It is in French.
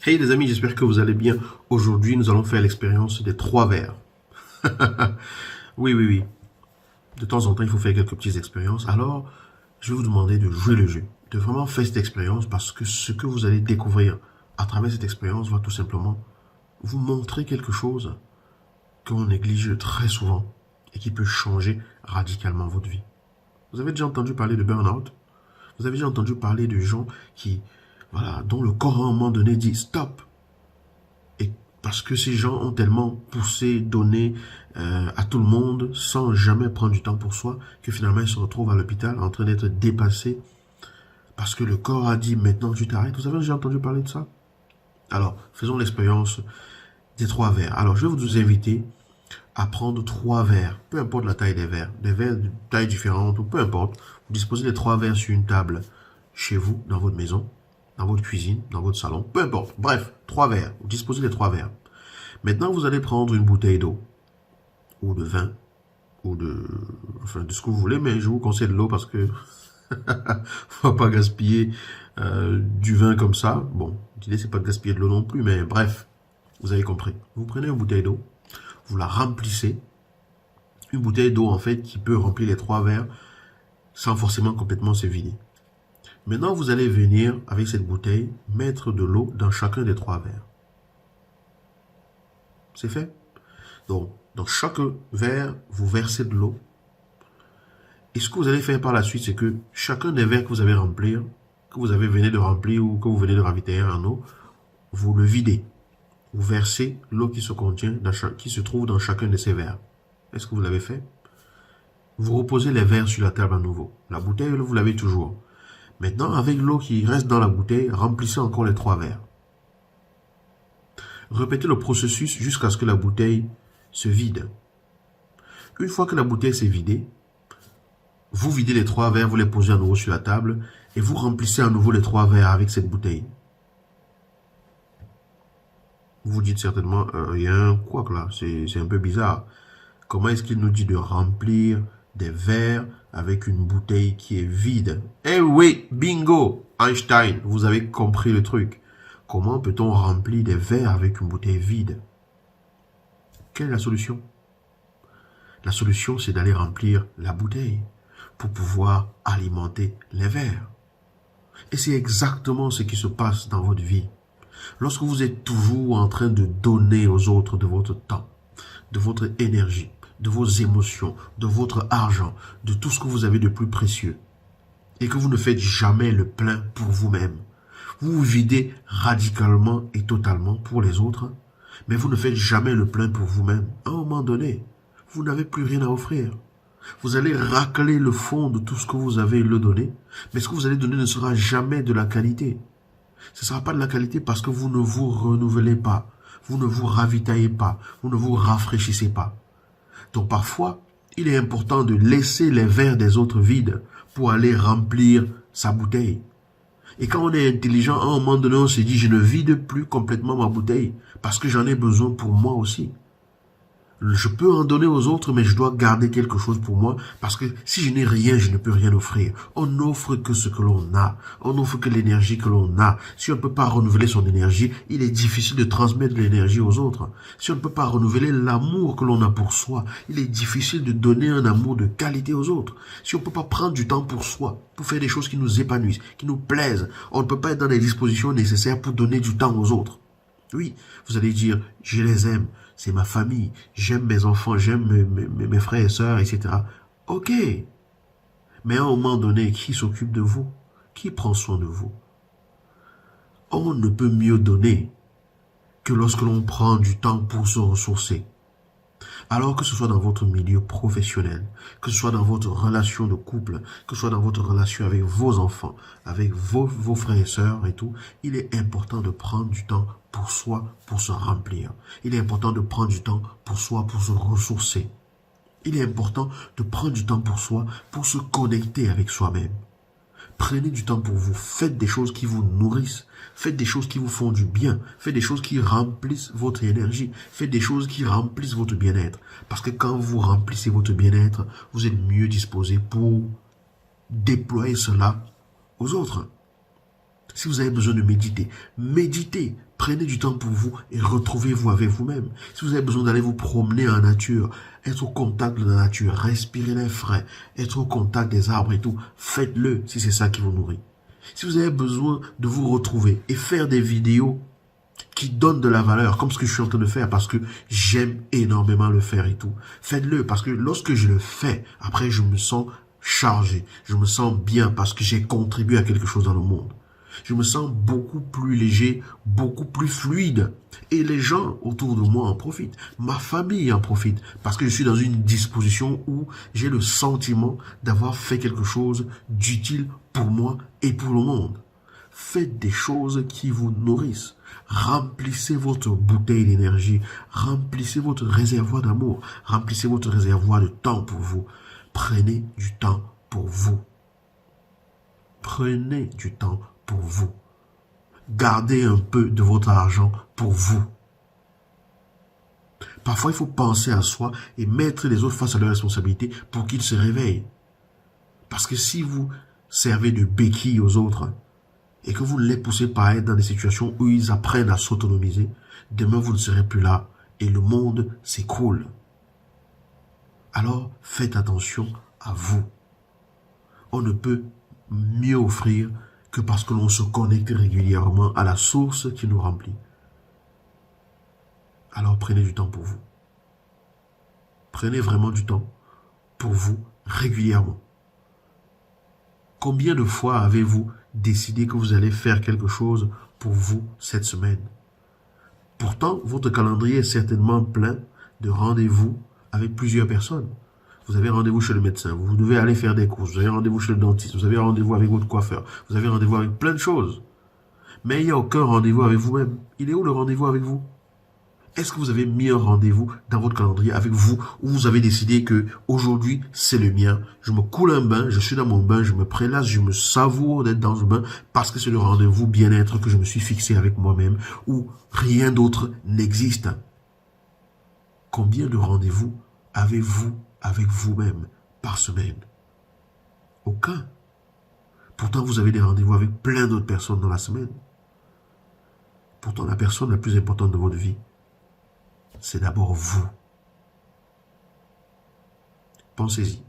Hey les amis, j'espère que vous allez bien. Aujourd'hui, nous allons faire l'expérience des 3 verres. Oui, oui, oui. De temps en temps, il faut faire quelques petites expériences. Alors, je vais vous demander de jouer le jeu, de vraiment faire cette expérience parce que ce que vous allez découvrir à travers cette expérience va tout simplement vous montrer quelque chose qu'on néglige très souvent et qui peut changer radicalement votre vie. Vous avez déjà entendu parler de burn-out? Vous avez déjà entendu parler de gens qui, voilà, dont le corps à un moment donné dit stop. Et parce que ces gens ont tellement poussé, donné à tout le monde sans jamais prendre du temps pour soi, que finalement ils se retrouvent à l'hôpital en train d'être dépassés parce que le corps a dit maintenant tu t'arrêtes. Vous avez déjà entendu parler de ça? Alors, faisons l'expérience des 3 verres. Alors, je vais vous inviter à prendre 3 verres, peu importe la taille des verres de taille différente, ou peu importe. Vous disposez les 3 verres sur une table chez vous, dans votre maison, dans votre cuisine, dans votre salon, peu importe. Bref, 3 verres. Vous disposez les 3 verres. Maintenant, vous allez prendre une bouteille d'eau, ou de vin, ou enfin, de ce que vous voulez, mais je vous conseille de l'eau parce que faut pas gaspiller du vin comme ça. Bon, l'idée c'est pas de gaspiller de l'eau non plus, mais bref, vous avez compris. Vous prenez une bouteille d'eau, vous la remplissez. Une bouteille d'eau en fait qui peut remplir les 3 verres sans forcément complètement se vider. Maintenant, vous allez venir avec cette bouteille mettre de l'eau dans chacun des 3 verres. C'est fait? Donc, dans chaque verre, vous versez de l'eau. Et ce que vous allez faire par la suite, c'est que chacun des verres que vous avez remplir, que vous avez venu de remplir ou que vous venez de ravitailler en eau, vous le videz. Vous versez l'eau qui se contient, qui se trouve dans chacun de ces verres. Est-ce que vous l'avez fait? Vous reposez les verres sur la table à nouveau. La bouteille, vous l'avez toujours. Maintenant, avec l'eau qui reste dans la bouteille, remplissez encore les 3 verres. Répétez le processus jusqu'à ce que la bouteille se vide. Une fois que la bouteille s'est vidée, vous videz les 3 verres, vous les posez à nouveau sur la table et vous remplissez à nouveau les 3 verres avec cette bouteille. Vous vous dites certainement, il y a un couac là, c'est un peu bizarre. Comment est-ce qu'il nous dit de remplir des verres avec une bouteille qui est vide? Eh oui, bingo, Einstein, vous avez compris le truc. Comment peut-on remplir des verres avec une bouteille vide? Quelle est la solution? La solution, c'est d'aller remplir la bouteille pour pouvoir alimenter les verres. Et c'est exactement ce qui se passe dans votre vie. Lorsque vous êtes toujours en train de donner aux autres de votre temps, de votre énergie, de vos émotions, de votre argent, de tout ce que vous avez de plus précieux, et que vous ne faites jamais le plein pour vous-même, vous vous videz radicalement et totalement pour les autres, mais vous ne faites jamais le plein pour vous-même. À un moment donné, vous n'avez plus rien à offrir. Vous allez racler le fond de tout ce que vous avez le donner, mais ce que vous allez donner ne sera jamais de la qualité. Ce ne sera pas de la qualité parce que vous ne vous renouvelez pas, vous ne vous ravitaillez pas, vous ne vous rafraîchissez pas. Donc parfois, il est important de laisser les verres des autres vides pour aller remplir sa bouteille. Et quand on est intelligent, à un moment donné, on se dit, je ne vide plus complètement ma bouteille parce que j'en ai besoin pour moi aussi. Je peux en donner aux autres, mais je dois garder quelque chose pour moi, parce que si je n'ai rien, je ne peux rien offrir. On n'offre que ce que l'on a. On n'offre que l'énergie que l'on a. Si on ne peut pas renouveler son énergie, il est difficile de transmettre l'énergie aux autres. Si on ne peut pas renouveler l'amour que l'on a pour soi, il est difficile de donner un amour de qualité aux autres. Si on ne peut pas prendre du temps pour soi, pour faire des choses qui nous épanouissent, qui nous plaisent, on ne peut pas être dans les dispositions nécessaires pour donner du temps aux autres. Oui, vous allez dire, je les aime, c'est ma famille, j'aime mes enfants, j'aime mes frères et sœurs, etc. Ok, mais à un moment donné, qui s'occupe de vous? Qui prend soin de vous? On ne peut mieux donner que lorsque l'on prend du temps pour se ressourcer. Alors que ce soit dans votre milieu professionnel, que ce soit dans votre relation de couple, que ce soit dans votre relation avec vos enfants, avec vos frères et sœurs et tout, il est important de prendre du temps pour soi, pour se remplir. Il est important de prendre du temps pour soi, pour se ressourcer. Il est important de prendre du temps pour soi, pour se connecter avec soi-même. Prenez du temps pour vous, faites des choses qui vous nourrissent, faites des choses qui vous font du bien, faites des choses qui remplissent votre énergie, faites des choses qui remplissent votre bien-être. Parce que quand vous remplissez votre bien-être, vous êtes mieux disposé pour déployer cela aux autres. Si vous avez besoin de méditer, méditez. Prenez du temps pour vous et retrouvez-vous avec vous-même. Si vous avez besoin d'aller vous promener en nature, être au contact de la nature, respirer l'air frais, être au contact des arbres et tout, faites-le si c'est ça qui vous nourrit. Si vous avez besoin de vous retrouver et faire des vidéos qui donnent de la valeur, comme ce que je suis en train de faire, parce que j'aime énormément le faire et tout, faites-le, parce que lorsque je le fais, après je me sens chargé, je me sens bien parce que j'ai contribué à quelque chose dans le monde. Je me sens beaucoup plus léger, beaucoup plus fluide. Et les gens autour de moi en profitent. Ma famille en profite. Parce que je suis dans une disposition où j'ai le sentiment d'avoir fait quelque chose d'utile pour moi et pour le monde. Faites des choses qui vous nourrissent. Remplissez votre bouteille d'énergie. Remplissez votre réservoir d'amour. Remplissez votre réservoir de temps pour vous. Prenez du temps pour vous. Prenez du temps pour vous. Gardez un peu de votre argent pour vous. Parfois, il faut penser à soi et mettre les autres face à leurs responsabilités pour qu'ils se réveillent. Parce que si vous servez de béquille aux autres et que vous ne les poussez pas à être dans des situations où ils apprennent à s'autonomiser, demain vous ne serez plus là et le monde s'écroule. Alors, faites attention à vous. On ne peut mieux offrir que parce que l'on se connecte régulièrement à la source qui nous remplit. Alors prenez du temps pour vous. Prenez vraiment du temps pour vous régulièrement. Combien de fois avez-vous décidé que vous allez faire quelque chose pour vous cette semaine? Pourtant, votre calendrier est certainement plein de rendez-vous avec plusieurs personnes. Vous avez rendez-vous chez le médecin, vous devez aller faire des courses, vous avez rendez-vous chez le dentiste, vous avez rendez-vous avec votre coiffeur, vous avez rendez-vous avec plein de choses. Mais il n'y a aucun rendez-vous avec vous-même. Il est où le rendez-vous avec vous? Est-ce que vous avez mis un rendez-vous dans votre calendrier avec vous où vous avez décidé que aujourd'hui c'est le mien, je me coule un bain, je suis dans mon bain, je me prélasse, je me savoure d'être dans ce bain parce que c'est le rendez-vous bien-être que je me suis fixé avec moi-même où rien d'autre n'existe. Combien de rendez-vous avez-vous avec vous-même par semaine? Aucun. Pourtant, vous avez des rendez-vous avec plein d'autres personnes dans la semaine. Pourtant, la personne la plus importante de votre vie, c'est d'abord vous. Pensez-y.